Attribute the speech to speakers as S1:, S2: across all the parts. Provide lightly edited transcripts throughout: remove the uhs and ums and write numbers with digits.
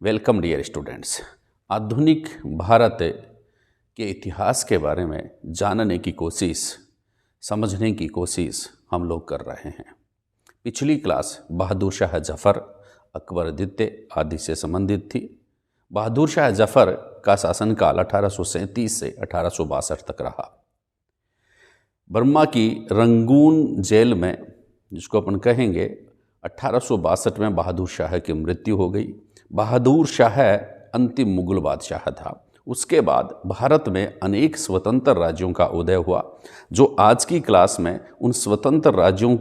S1: Welcome dear students. आधुनिक भारत के इतिहास के बारे में जानने की कोशिश, समझने की कोशिश हम लोग कर रहे हैं। पिछली क्लास बहादुर शाह जफ़र, अकबर द्वितीय आदि से संबंधित थी। बहादुर शाह जफ़र का शासनकाल 1837 से 1862 तक रहा। बर्मा की रंगून जेल में, जिसको अपन कहेंगे, 1862 में बहादुर शाह की मृत्यु हो गई। बहादुर शाह अंतिम मुगल बादशाह था। उसके बाद भारत में अनेक स्वतंत्र राज्यों का उदय हुआ। जो आज की क्लास में उन स्वतंत्र राज्यों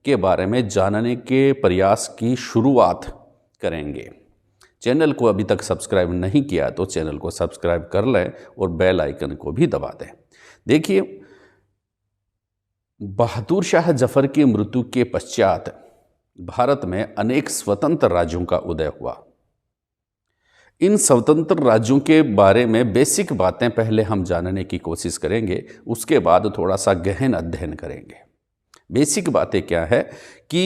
S1: के बारे में जानने के प्रयास की शुरुआत करेंगे। चैनल को अभी तक सब्सक्राइब नहीं किया तो चैनल को सब्सक्राइब कर लें और बेल आइकन को भी दबा दें। देखिए, बहादुर शाह जफ़र की मृत्यु के पश्चात भारत में अनेक स्वतंत्र राज्यों का उदय हुआ। इन स्वतंत्र राज्यों के बारे में बेसिक बातें पहले हम जानने की कोशिश करेंगे, उसके बाद थोड़ा सा गहन अध्ययन करेंगे। बेसिक बातें क्या है कि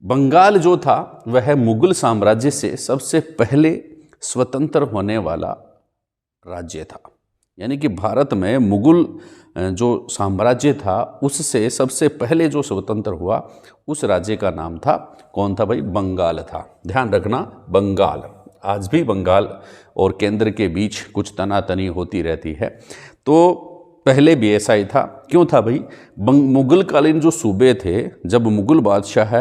S1: बंगाल जो था वह मुगल साम्राज्य से सबसे पहले स्वतंत्र होने वाला राज्य था। यानी कि भारत में मुगल जो साम्राज्य था उससे सबसे पहले जो स्वतंत्र हुआ उस राज्य का नाम था, कौन था भाई? बंगाल था। ध्यान रखना, बंगाल। आज भी बंगाल और केंद्र के बीच कुछ तनातनी होती रहती है, तो पहले भी ऐसा ही था। क्यों था भाई? मुगल कालीन जो सूबे थे, जब मुगल बादशाह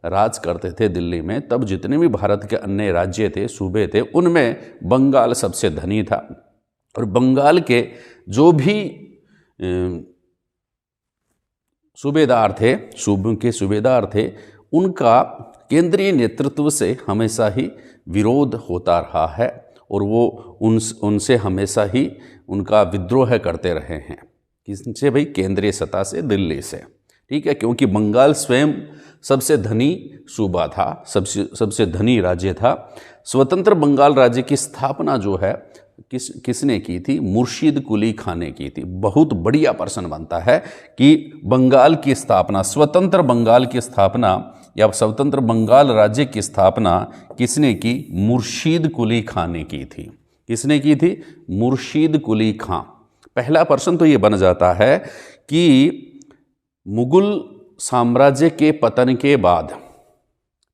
S1: राज करते थे दिल्ली में, तब जितने भी भारत के अन्य राज्य थे, सूबे थे, उनमें बंगाल सबसे धनी था। और बंगाल के जो भी सूबेदार थे, सूबों के सूबेदार थे, उनका केंद्रीय नेतृत्व से हमेशा ही विरोध होता रहा है और वो उनसे हमेशा ही उनका विद्रोह करते रहे हैं। किससे भाई? केंद्रीय सत्ता से, दिल्ली से। ठीक है, क्योंकि बंगाल स्वयं सबसे धनी सूबा था, सबसे धनी राज्य था। स्वतंत्र बंगाल राज्य की स्थापना जो है किसने की थी? मुर्शीद कुली खां ने की थी। बहुत बढ़िया प्रश्न बनता है कि बंगाल की स्थापना, स्वतंत्र बंगाल की स्थापना या स्वतंत्र बंगाल राज्य की स्थापना किसने की? मुर्शीद कुली खां ने की थी। किसने की थी? मुर्शीद कुली खां। पहला प्रश्न तो ये बन जाता है कि मुगल साम्राज्य के पतन के बाद,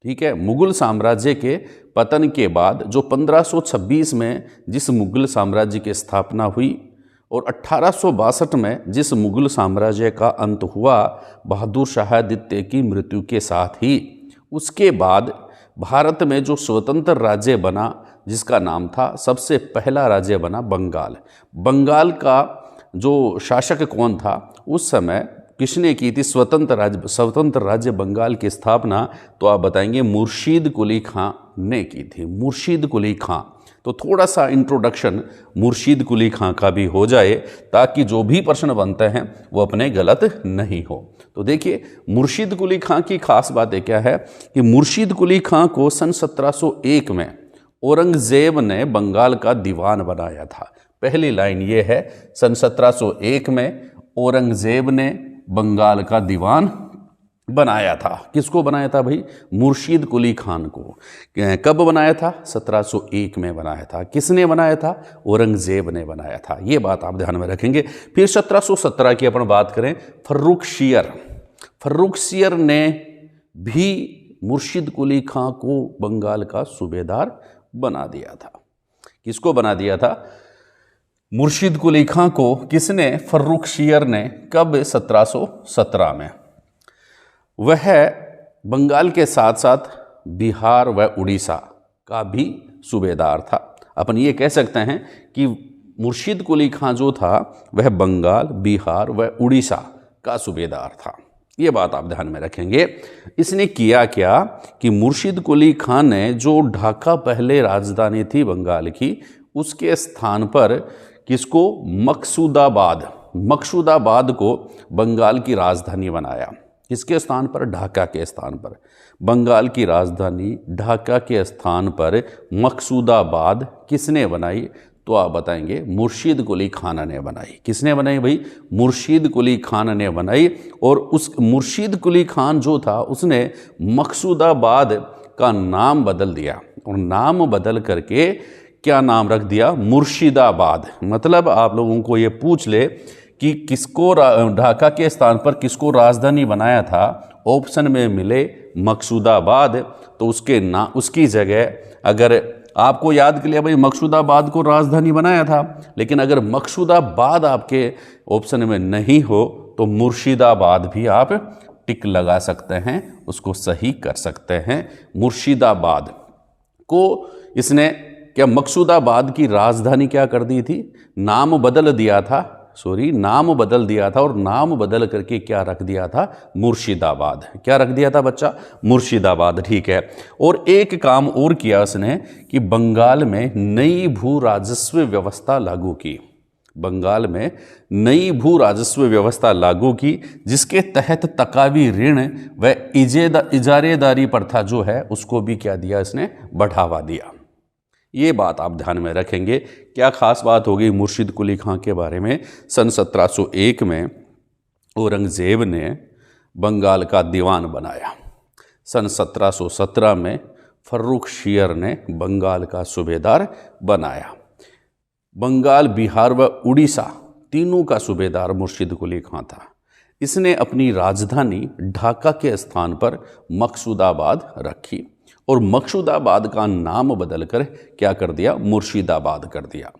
S1: ठीक है, मुगल साम्राज्य के पतन के बाद जो 1526 में जिस मुगल साम्राज्य की स्थापना हुई और 1862 में जिस मुगल साम्राज्य का अंत हुआ बहादुर शाह द्वितीय की मृत्यु के साथ ही, उसके बाद भारत में जो स्वतंत्र राज्य बना जिसका नाम था, सबसे पहला राज्य बना बंगाल। बंगाल का जो शासक कौन था उस समय, किसने की थी स्वतंत्र राज्य बंगाल की स्थापना? तो आप बताएंगे मुर्शीद कुली खां ने की थी। मुर्शीद कुली खां। तो थोड़ा सा इंट्रोडक्शन मुर्शीद कुली खां का भी हो जाए ताकि जो भी प्रश्न बनते हैं वो अपने गलत नहीं हो। तो देखिए, मुर्शीद कुली खां की खास बातें क्या है कि मुर्शीद कुली खां को सन 1701 में औरंगजेब ने बंगाल का दीवान बनाया था। पहली लाइन ये है, सन 1701 में औरंगजेब ने बंगाल का दीवान बनाया था। किसको बनाया था भाई? मुर्शीद कुली खान को। कब बनाया था? 1701 में बनाया था। किसने बनाया था? औरंगजेब ने बनाया था। ये बात आप ध्यान में रखेंगे। फिर 1717 की अपन बात करें, फर्रुख सियर ने भी मुर्शीद कुली खां को बंगाल का सूबेदार बना दिया था। किसको बना दिया था? मुर्शीद कुली खां को। किसने? फर्रुख सियर ने। कब? 1717 में। वह बंगाल के साथ साथ बिहार व उड़ीसा का भी सूबेदार था। अपन ये कह सकते हैं कि मुर्शीद कुली खां जो था वह बंगाल, बिहार व उड़ीसा का सूबेदार था। ये बात आप ध्यान में रखेंगे। इसने किया क्या कि मुर्शीद कुली खां ने जो ढाका पहले राजधानी थी बंगाल की, उसके स्थान पर किसको? मकसूदाबाद को बंगाल की राजधानी बनाया। किसके स्थान पर? ढाका के स्थान पर। बंगाल की राजधानी ढाका के स्थान पर मकसूदाबाद किसने बनाई? तो आप बताएंगे मुर्शीद कुली खान ने बनाई। किसने बनाई भाई? मुर्शीद कुली खान ने बनाई। और उस मुर्शीद कुली खान जो था उसने मकसूदाबाद का नाम बदल दिया। और नाम बदल करके क्या नाम रख दिया, मुर्शिदाबाद। मतलब आप लोगों को ये पूछ ले कि किसको ढाका के स्थान पर किसको राजधानी बनाया था, ऑप्शन में मिले मकसूदाबाद, तो उसकी जगह अगर आपको याद के लिए भाई मकसूदाबाद को राजधानी बनाया था, लेकिन अगर मकसूदाबाद आपके ऑप्शन में नहीं हो तो मुर्शिदाबाद भी आप टिक लगा सकते हैं, उसको सही कर सकते हैं। मुर्शिदाबाद को इसने क्या मकसूदाबाद की राजधानी क्या कर दी थी, नाम बदल दिया था, नाम बदल दिया था और नाम बदल करके क्या रख दिया था, मुर्शिदाबाद। क्या रख दिया था बच्चा, मुर्शिदाबाद। ठीक है। और एक काम और किया उसने कि बंगाल में नई भू राजस्व व्यवस्था लागू की। बंगाल में नई भू राजस्व व्यवस्था लागू की, जिसके तहत तकावी ऋण व इजारेदारी प्रथा जो है उसको भी क्या दिया, इसने बढ़ावा दिया। ये बात आप ध्यान में रखेंगे। क्या खास बात होगी मुर्शिद कुली खां के बारे में, सन 1701 में औरंगजेब ने बंगाल का दीवान बनाया। सन 1717 में फर्रुखशियर ने बंगाल का सूबेदार बनाया। बंगाल, बिहार व उड़ीसा तीनों का सूबेदार मुर्शिद कुली खां था। इसने अपनी राजधानी ढाका के स्थान पर मकसूदाबाद रखी और मकसूदाबाद का नाम बदलकर क्या कर दिया, मुर्शिदाबाद कर दिया।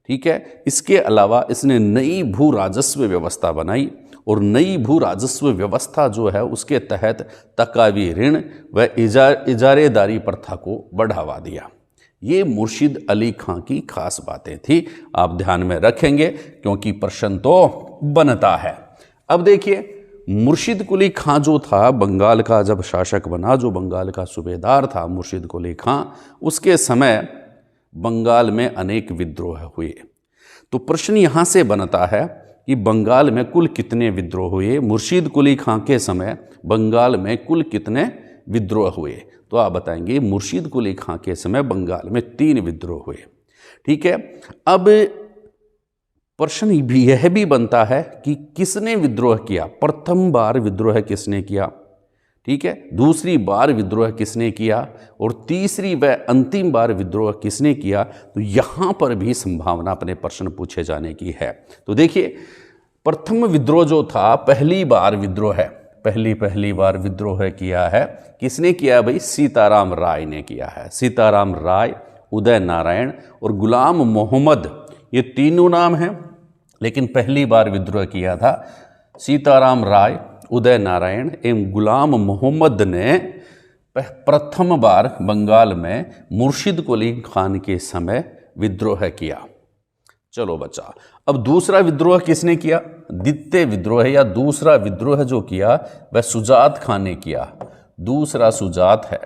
S1: ठीक है। इसके अलावा इसने नई भू राजस्व व्यवस्था बनाई और नई भू राजस्व व्यवस्था जो है उसके तहत तकावी ऋण व इजारेदारी प्रथा को बढ़ावा दिया। ये मुर्शिद अली खां की खास बातें थी, आप ध्यान में रखेंगे क्योंकि प्रश्न तो बनता है। अब देखिए मुर्शिद कुली खां जो था बंगाल का जब शासक बना, जो बंगाल का सूबेदार था मुर्शिद कुली खां, उसके समय बंगाल में अनेक विद्रोह हुए। तो प्रश्न यहाँ से बनता है कि बंगाल में कुल कितने विद्रोह हुए, मुर्शिद कुली खां के समय बंगाल में कुल कितने विद्रोह हुए। तो आप बताएंगे मुर्शिद कुली खां के समय बंगाल में 3 विद्रोह हुए। ठीक है। अब प्रश्न भी यह भी बनता है कि किसने विद्रोह किया, प्रथम बार विद्रोह किसने किया, ठीक है, दूसरी बार विद्रोह किसने किया और तीसरी व अंतिम बार विद्रोह किसने किया। तो यहाँ पर भी संभावना अपने प्रश्न पूछे जाने की है। तो देखिए प्रथम विद्रोह जो था, पहली बार विद्रोह है, पहली बार विद्रोह किया है किसने किया भाई, सीताराम राय ने किया है। सीताराम राय, उदय नारायण और गुलाम मोहम्मद, ये तीनों नाम हैं, लेकिन पहली बार विद्रोह किया था सीताराम राय, उदय नारायण एवं गुलाम मोहम्मद ने प्रथम बार बंगाल में मुर्शिद कुली खान के समय विद्रोह किया। चलो बच्चा, अब दूसरा विद्रोह किसने किया, द्वितीय विद्रोह या दूसरा विद्रोह जो किया वह सुजात खान ने किया। दूसरा सुजात है,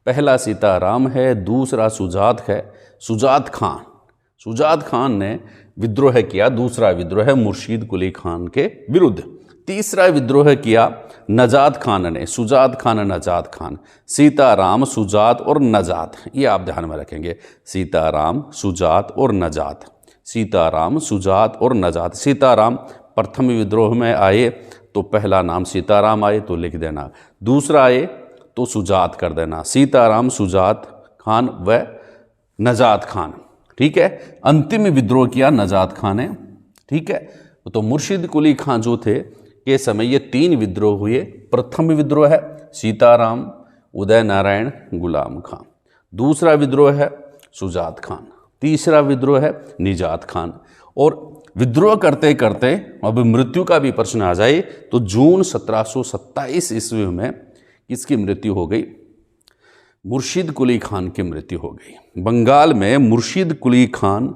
S1: पहला सीताराम है, दूसरा सुजात है। सुजात खान ने विद्रोह किया, दूसरा विद्रोह मुर्शिद कुली खान के विरुद्ध। तीसरा विद्रोह किया नजात खान ने, सुजात खान, नजात खान, सीताराम, सुजात और नजात, ये आप ध्यान में रखेंगे। सीताराम, सुजात और नजात, सीताराम, सुजात और नजात। सीताराम प्रथम विद्रोह में आए तो पहला नाम सीताराम आए तो लिख देना, दूसरा आए तो सुजात कर देना, सीताराम, सुजात खान व नजात खान। ठीक है। अंतिम विद्रोह किया नजात खान ने। ठीक है। तो मुर्शिद कुली खां जो थे के समय ये 3 विद्रोह हुए। प्रथम विद्रोह है सीताराम, उदय नारायण, गुलाम खां। दूसरा विद्रोह है सुजात खान। तीसरा विद्रोह है निजात खान। और विद्रोह करते करते अब मृत्यु का भी प्रश्न आ जाए तो जून 1727 ईस्वी में किसकी मृत्यु हो गई, मुर्शिद कुली खान की मृत्यु हो गई। बंगाल में मुर्शिद कुली खान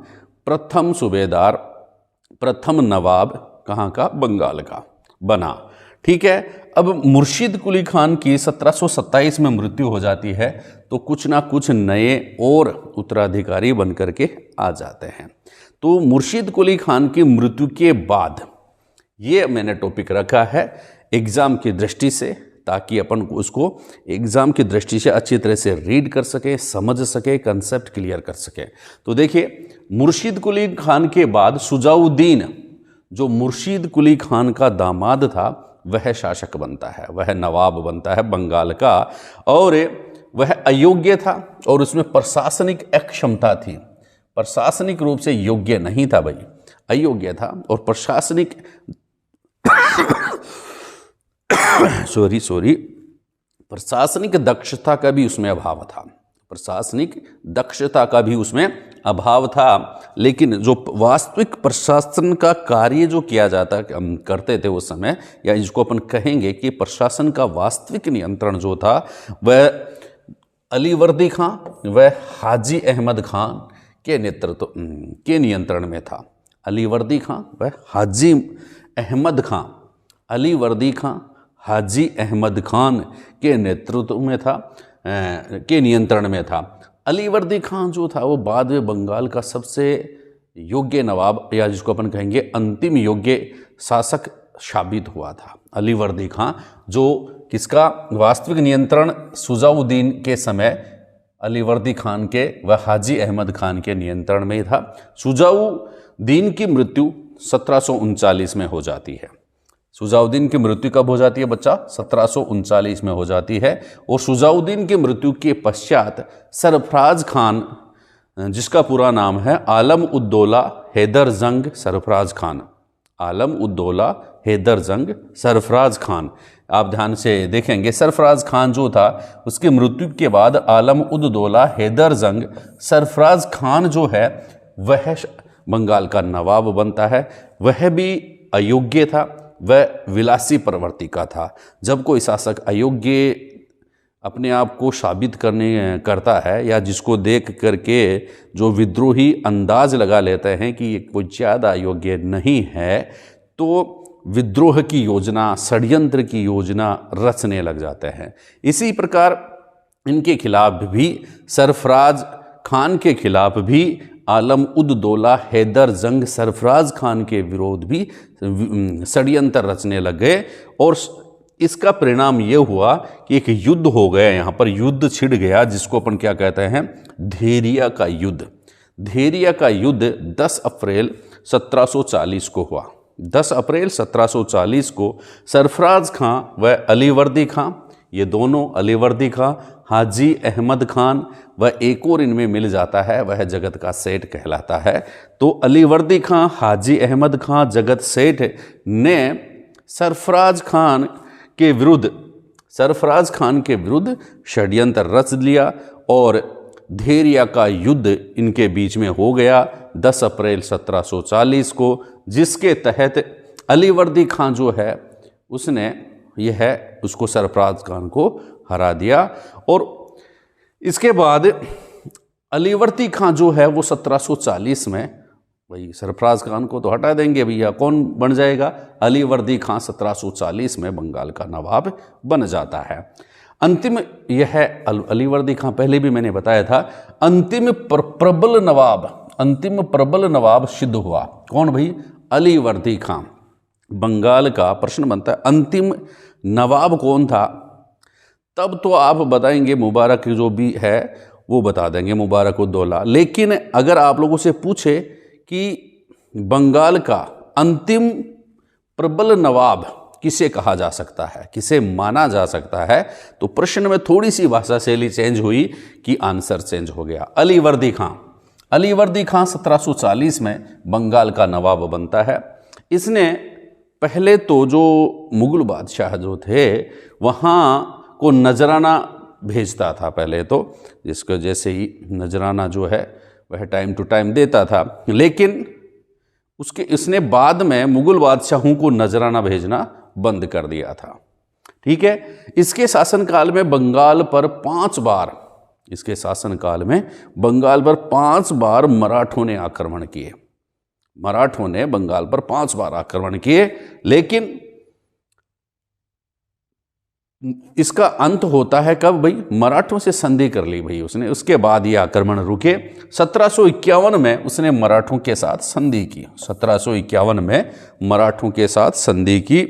S1: प्रथम सूबेदार, प्रथम नवाब कहाँ का, बंगाल का बना। ठीक है। अब मुर्शिद कुली खान की 1727 में मृत्यु हो जाती है तो कुछ ना कुछ नए और उत्तराधिकारी बनकर के आ जाते हैं। तो मुर्शिद कुली खान की मृत्यु के बाद ये मैंने टॉपिक रखा है एग्जाम की दृष्टि से, ताकि अपन उसको एग्जाम की दृष्टि से अच्छी तरह से रीड कर सके, समझ सके, कंसेप्ट क्लियर कर सके। तो देखिए मुर्शिद कुली खान के बाद सुजाउद्दीन, जो मुर्शिद कुली खान का दामाद था, वह शासक बनता है, वह नवाब बनता है बंगाल का। और वह अयोग्य था, और उसमें प्रशासनिक अक्षमता थी, प्रशासनिक रूप से योग्य नहीं था भाई, अयोग्य था। और प्रशासनिक प्रशासनिक दक्षता का भी उसमें अभाव था, प्रशासनिक दक्षता का भी उसमें अभाव था। लेकिन जो वास्तविक प्रशासन का कार्य जो किया जाता करते थे उस समय, या इसको अपन कहेंगे कि प्रशासन का वास्तविक नियंत्रण जो था वह अलीवर्दी खां व हाजी अहमद खान के नेतृत्व के नियंत्रण में था। अलीवर्दी खां व हाजी अहमद खां, अलीवर्दी खां हाजी अहमद खान के नेतृत्व में था, के नियंत्रण में था। अलीवर्दी खान जो था वो बाद में बंगाल का सबसे योग्य नवाब, या जिसको अपन कहेंगे अंतिम योग्य शासक साबित हुआ था। अलीवर्दी खान जो किसका वास्तविक नियंत्रण सुजाउद्दीन के समय अलीवर्दी खान के व हाजी अहमद खान के नियंत्रण में था। सुजाउद्दीन की मृत्यु 1739 में हो जाती है। सुजाउद्दीन की मृत्यु कब हो जाती है बच्चा? 1739 में हो जाती है। और सुजाउद्दीन की मृत्यु के पश्चात सरफराज खान, जिसका पूरा नाम है आलम उद्दौला हैदर जंग सरफराज खान, आलम उद्दौला हैदर जंग सरफराज खान, आप ध्यान से देखेंगे सरफराज खान जो था उसकी मृत्यु के बाद आलम उद्दौला हैदर जंग सरफराज खान जो है वह बंगाल का नवाब बनता है। वह भी अयोग्य था, वह विलासी प्रवृत्ति का था। जब कोई शासक अयोग्य अपने आप को साबित करता है, या जिसको देख करके जो विद्रोही अंदाज लगा लेते हैं कि ये कोई ज़्यादा योग्य नहीं है, तो विद्रोह की योजना, षड्यंत्र की योजना रचने लग जाते हैं। इसी प्रकार इनके खिलाफ भी, सरफराज खान के खिलाफ भी आलम उद्दौला हैदर जंग सरफराज खान के विरोध भी षड्यंत्र रचने लग गए। और इसका परिणाम ये हुआ कि एक युद्ध हो गया, यहाँ पर युद्ध छिड़ गया, जिसको अपन क्या कहते हैं? धेरिया का युद्ध। धेरिया का युद्ध 10 अप्रैल 1740 को हुआ। 10 अप्रैल 1740 को सरफराज खां व अलीवर्दी खां, ये दोनों अलीवर्दी खां, हाजी अहमद खान व एक और इनमें मिल जाता है, वह जगत का सेठ कहलाता है। तो अलीवर्दी खां, हाजी अहमद खां, जगत सेठ ने सरफराज खान के विरुद्ध षड्यंत्र रच लिया और धेरिया का युद्ध इनके बीच में हो गया 10 अप्रैल 1740 को, जिसके तहत अलीवर्दी खां जो है उसको सरफराज खान को हरा दिया। और इसके बाद अलीवर्दी खां जो है वो 1740 में, भाई सरफराज खान को तो हटा देंगे भैया, कौन बन जाएगा? अलीवर्दी खां 1740 में बंगाल का नवाब बन जाता है। अंतिम यह अलीवर्दी खां, पहले भी मैंने बताया था, अंतिम प्रबल नवाब सिद्ध हुआ। कौन भाई? अलीवर्दी खां। बंगाल का प्रश्न बनता है अंतिम नवाब कौन था? तब तो आप बताएंगे मुबारक जो भी है वो बता देंगे, मुबारक उद्दौला। लेकिन अगर आप लोगों से पूछे कि बंगाल का अंतिम प्रबल नवाब किसे कहा जा सकता है, किसे माना जा सकता है, तो प्रश्न में थोड़ी सी भाषा शैली चेंज हुई कि आंसर चेंज हो गया। अलीवर्दी खां। अलीवर्दी खां 1740 में बंगाल का नवाब बनता है। इसने पहले तो जो मुगल बादशाह जो थे वहाँ को नजराना भेजता था पहले तो, जिसको जैसे ही नजराना जो है वह टाइम टू टाइम देता था। लेकिन इसने बाद में मुगल बादशाहों को नजराना भेजना बंद कर दिया था। ठीक है। इसके शासनकाल में बंगाल पर 5 बार मराठों ने आक्रमण किए। मराठों ने बंगाल पर 5 बार आक्रमण किए, लेकिन इसका अंत होता है कब भाई? मराठों से संधि कर ली भाई उसने, उसके बाद ये आक्रमण रुके। 1751 में उसने मराठों के साथ संधि की। 1751 में मराठों के साथ संधि की।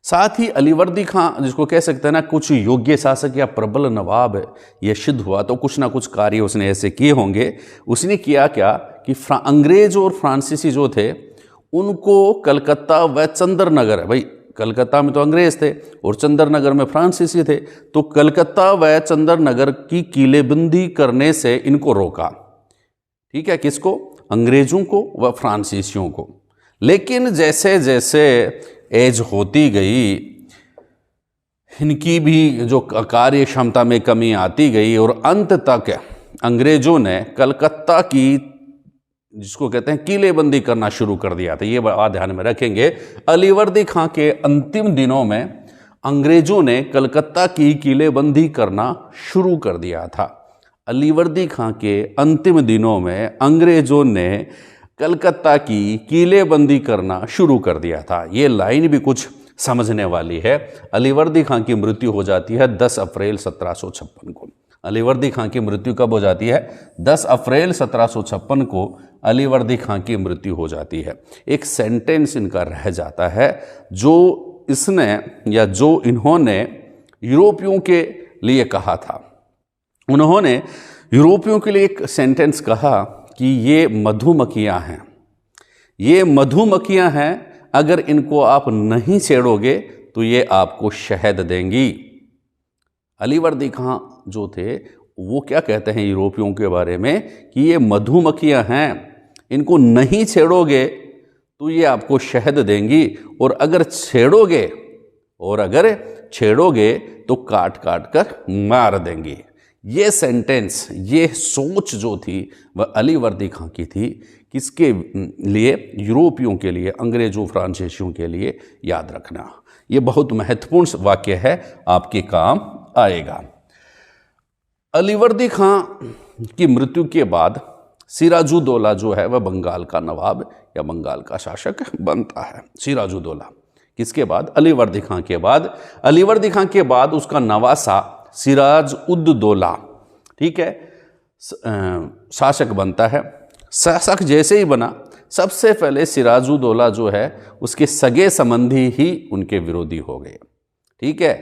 S1: साथ ही अलीवर्दी खां, जिसको कह सकते हैं ना कुछ योग्य शासक या प्रबल नवाब, ये सिद्ध हुआ तो कुछ ना कुछ कार्य उसने ऐसे किए होंगे। उसने किया क्या कि अंग्रेज और फ्रांसीसी जो थे उनको कलकत्ता व चंद्रनगर, भाई कलकत्ता में तो अंग्रेज थे और चंद्रनगर में फ्रांसीसी थे, तो कलकत्ता व चंद्रनगर की किलेबंदी करने से इनको रोका। ठीक है, किसको? अंग्रेजों को व फ्रांसीसियों को। लेकिन जैसे जैसे एज होती गई, इनकी भी जो कार्य क्षमता में कमी आती गई और अंत तक अंग्रेजों ने कलकत्ता की, जिसको कहते हैं, किलेबंदी करना शुरू कर दिया था। ये बात ध्यान में रखेंगे। अलीवर्दी खां के अंतिम दिनों में अंग्रेजों ने कलकत्ता की किलेबंदी करना शुरू कर दिया था। अलीवर्दी खां के अंतिम दिनों में अंग्रेजों ने कलकत्ता की किलेबंदी करना शुरू कर दिया था। ये लाइन भी कुछ समझने वाली है। अलीवर्दी खां की मृत्यु हो जाती है 10 अप्रैल 1756 को। अलीवर्दी खां की मृत्यु कब हो जाती है? 10 अप्रैल 1756 को अलीवर्दी खां की मृत्यु हो जाती है। एक सेंटेंस इनका रह जाता है जो इसने या जो इन्होंने यूरोपियों के लिए कहा था। उन्होंने यूरोपियों के लिए एक सेंटेंस कहा कि ये मधुमक्खियां हैं, ये मधुमक्खियां हैं, अगर इनको आप नहीं छेड़ोगे तो ये आपको शहद देंगी। अलीवर्दी खां जो थे वो क्या कहते हैं यूरोपियों के बारे में कि ये मधुमक्खियां हैं, इनको नहीं छेड़ोगे तो ये आपको शहद देंगी, और अगर छेड़ोगे तो काट काट कर मार देंगी। ये सेंटेंस, ये सोच जो थी वह अलीवर्दी खां की थी। किसके लिए? यूरोपियों के लिए, अंग्रेजों फ्रांसीसियों के लिए। याद रखना, ये बहुत महत्वपूर्ण वाक्य है, आपके काम आएगा। अलीवर्दी खां की मृत्यु के बाद सिराजुद्दौला जो है वह बंगाल का नवाब या बंगाल का शासक बनता है। सिराजुद्दौला किसके बाद? अलीवर्दी खां के बाद। अलीवर्दी खां के बाद उसका नवासा सिराजुद्दौला, ठीक है, शासक बनता है। शासक जैसे ही बना, सबसे पहले सिराजुद्दौला जो है उसके सगे संबंधी ही उनके विरोधी हो गए। ठीक है,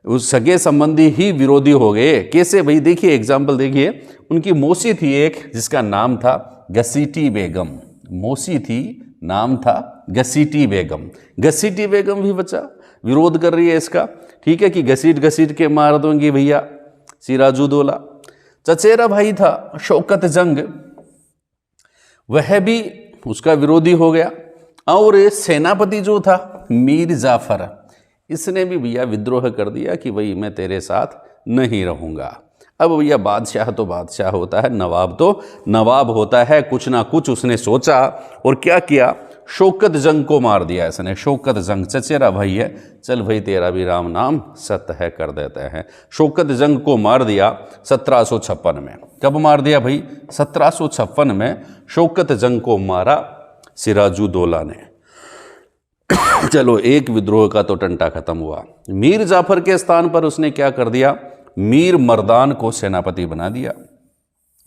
S1: उस सगे संबंधी ही विरोधी हो गए। कैसे भाई? देखिए एग्जाम्पल देखिए। उनकी मौसी थी एक, जिसका नाम था घसीटी बेगम। मौसी थी, नाम था घसीटी बेगम। घसीटी बेगम भी बचा विरोध कर रही है इसका। ठीक है, कि घसीट घसीट के मार दूंगी भैया सिराजुद्दौला। चचेरा भाई था शौकत जंग, वह भी उसका विरोधी हो गया। और सेनापति जो था मीर जाफर, इसने भी भैया विद्रोह कर दिया कि भाई मैं तेरे साथ नहीं रहूंगा। अब भैया बादशाह तो बादशाह होता है, नवाब तो नवाब होता है। कुछ ना कुछ उसने सोचा और क्या किया? शौकत जंग को मार दिया इसने। शौकत जंग चचेरा भाई है, चल भाई तेरा भी राम नाम सत्य है, कर देते हैं। शौकत जंग को मार दिया 1756 में। कब मार दिया भाई? 1756 में शौकत जंग को मारा सिराजुद्दौला ने। चलो, एक विद्रोह का तो टंटा खत्म हुआ। मीर जाफर के स्थान पर उसने क्या कर दिया? मीर मर्दान को सेनापति बना दिया।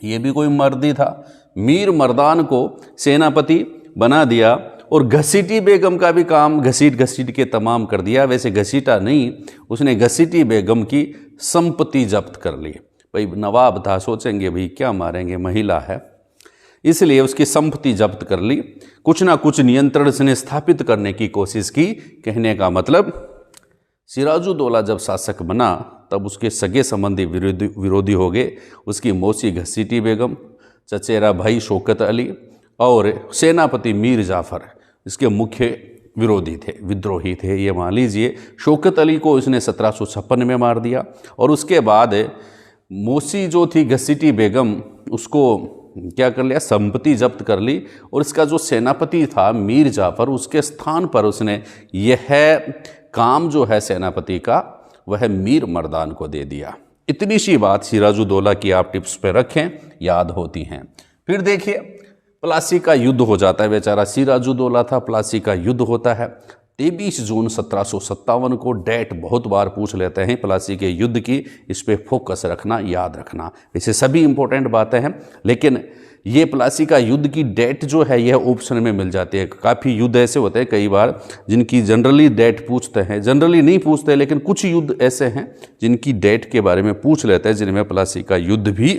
S1: ये भी कोई मर्दी था। मीर मर्दान को सेनापति बना दिया और घसीटी बेगम का भी काम घसीट घसीट के तमाम कर दिया। वैसे घसीटा नहीं, उसने घसीटी बेगम की संपत्ति जब्त कर ली। भाई नवाब था, सोचेंगे भाई क्या मारेंगे, महिला है, इसलिए उसकी संपत्ति जब्त कर ली। कुछ ना कुछ नियंत्रण उसने स्थापित करने की कोशिश की। कहने का मतलब, सिराजुद्दौला जब शासक बना तब उसके सगे संबंधी विरोधी हो गए। उसकी मौसी घसीटी बेगम, चचेरा भाई शौकत अली और सेनापति मीर जाफर इसके मुख्य विरोधी थे, विद्रोही थे। ये मान लीजिए शौकत अली को इसने 1756 में मार दिया। और उसके बाद मौसी जो थी घसीटी बेगम, उसको क्या कर लिया? संपत्ति जब्त कर ली। और इसका जो सेनापति था मीर जाफर, उसके स्थान पर उसने यह काम जो है सेनापति का वह मीर मर्दान को दे दिया। इतनी सी बात सिराजुद्दौला की आप टिप्स पे रखें, याद होती हैं। फिर देखिए प्लासी का युद्ध हो जाता है। बेचारा सिराजुद्दौला था, प्लासी का युद्ध होता है 23 जून 1757 को। डेट बहुत बार पूछ लेते हैं प्लासी के युद्ध की, इस पे फोकस रखना, याद रखना। वैसे सभी इंपॉर्टेंट बातें हैं, लेकिन ये प्लासी का युद्ध की डेट जो है यह ऑप्शन में मिल जाती है। काफ़ी युद्ध ऐसे होते हैं कई बार जिनकी जनरली डेट पूछते हैं, जनरली नहीं पूछते, लेकिन कुछ युद्ध ऐसे हैं जिनकी डेट के बारे में पूछ लेते हैं, जिनमें प्लासी का युद्ध भी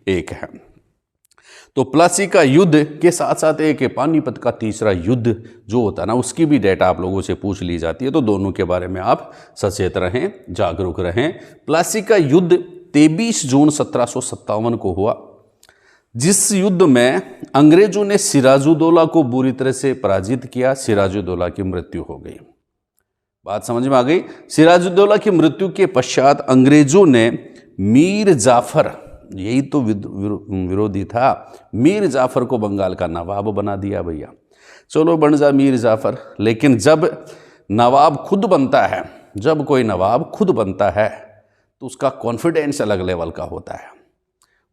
S1: एक है। तो प्लासी का युद्ध के साथ साथ एक पानीपत का तीसरा युद्ध जो होता है ना, उसकी भी डेटा आप लोगों से पूछ ली जाती है, तो दोनों के बारे में आप सचेत रहें, जागरूक रहें। प्लासी का युद्ध 23 जून 1757 को हुआ, जिस युद्ध में अंग्रेजों ने सिराजुद्दौला को बुरी तरह से पराजित किया। सिराजुद्दौला की मृत्यु हो गई। बात समझ में आ गई। सिराजुद्दौला की मृत्यु के पश्चात अंग्रेजों ने मीर जाफर, यही तो विरोधी था, मीर जाफर को बंगाल का नवाब बना दिया। भैया चलो बन जा मीर जाफर। लेकिन जब नवाब खुद बनता है, जब कोई नवाब खुद बनता है तो उसका कॉन्फिडेंस अलग लेवल का होता है,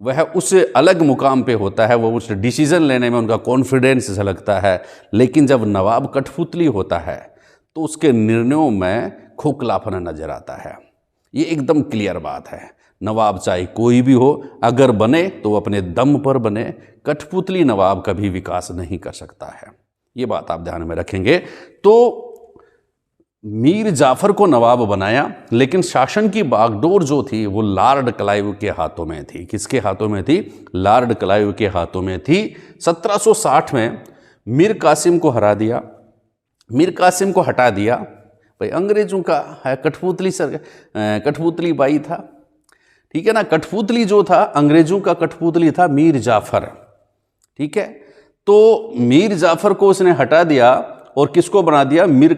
S1: वह उस अलग मुकाम पे होता है, वो उस डिसीजन लेने में उनका कॉन्फिडेंस झलकता है। लेकिन जब नवाब कठपुतली होता है तो उसके निर्णयों में खोखलापन नजर आता है। ये एकदम क्लियर बात है। नवाब चाहे कोई भी हो, अगर बने तो अपने दम पर बने। कठपुतली नवाब कभी विकास नहीं कर सकता है। ये बात आप ध्यान में रखेंगे। तो मीर जाफर को नवाब बनाया, लेकिन शासन की बागडोर जो थी वो लॉर्ड क्लाइव के हाथों में थी। किसके हाथों में थी? लॉर्ड क्लाइव के हाथों में थी। 1760 में मीर कासिम को हरा दिया, मीर कासिम को हटा दिया। भाई अंग्रेजों का है कठपुतली बाई था, ठीक है ना। कठपुतली जो था, अंग्रेजों का कठपुतली था मीर जाफर, ठीक है। तो मीर जाफर को उसने हटा दिया और किसको बना दिया? मीर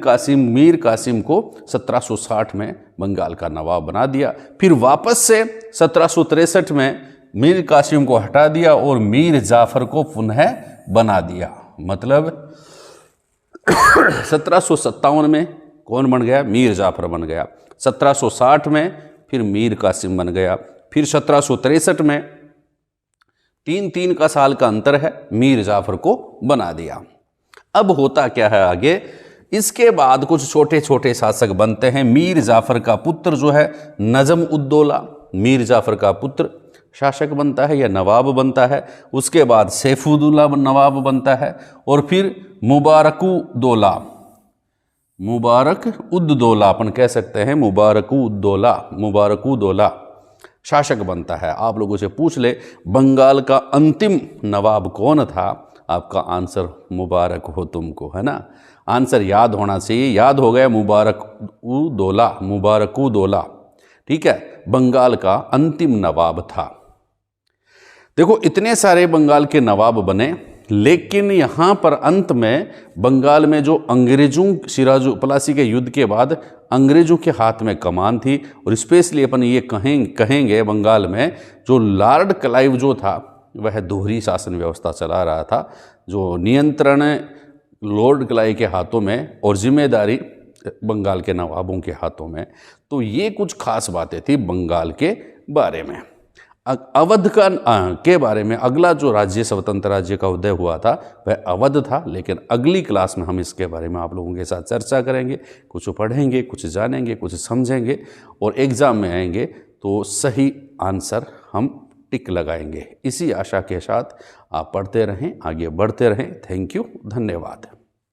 S1: कासिम को 1760 में बंगाल का नवाब बना दिया। फिर वापस से 1763 में मीर कासिम को हटा दिया और मीर जाफर को पुनः बना दिया। मतलब 1757 में कौन बन गया? मीर जाफर बन गया। 1760 में फिर मीर कासिम बन गया। फिर 1763 में 3 का साल का अंतर है, मीर जाफर को बना दिया। अब होता क्या है आगे? इसके बाद कुछ छोटे छोटे शासक बनते हैं। मीर जाफर का पुत्र जो है नजम उद्दौला, मीर जाफर का पुत्र शासक बनता है या नवाब बनता है। उसके बाद सैफुद्दौला नवाब बनता है और फिर मुबारकुद्दौला अपन कह सकते हैं, मुबारकुद्दौला शासक बनता है। आप लोगों से पूछ ले बंगाल का अंतिम नवाब कौन था, आपका आंसर मुबारक हो तुमको, है ना। आंसर याद होना चाहिए। याद हो गया, मुबारकुद्दौला, ठीक है, बंगाल का अंतिम नवाब था। देखो इतने सारे बंगाल के नवाब बने, लेकिन यहाँ पर अंत में बंगाल में जो अंग्रेजों प्लासी के युद्ध के बाद अंग्रेजों के हाथ में कमान थी। और स्पेशली अपन ये कहेंगे बंगाल में जो लॉर्ड क्लाइव जो था वह दोहरी शासन व्यवस्था चला रहा था, जो नियंत्रण लॉर्ड क्लाइव के हाथों में और जिम्मेदारी बंगाल के नवाबों के हाथों में। तो ये कुछ खास बातें थी बंगाल के बारे में। अवध के बारे में अगला जो राज्य स्वतंत्र राज्य का उदय हुआ था वह अवध था। लेकिन अगली क्लास में हम इसके बारे में आप लोगों के साथ चर्चा करेंगे, कुछ पढ़ेंगे, कुछ जानेंगे, कुछ समझेंगे और एग्ज़ाम में आएंगे तो सही आंसर हम टिक लगाएंगे। इसी आशा के साथ आप पढ़ते रहें, आगे बढ़ते रहें। थैंक यू, धन्यवाद।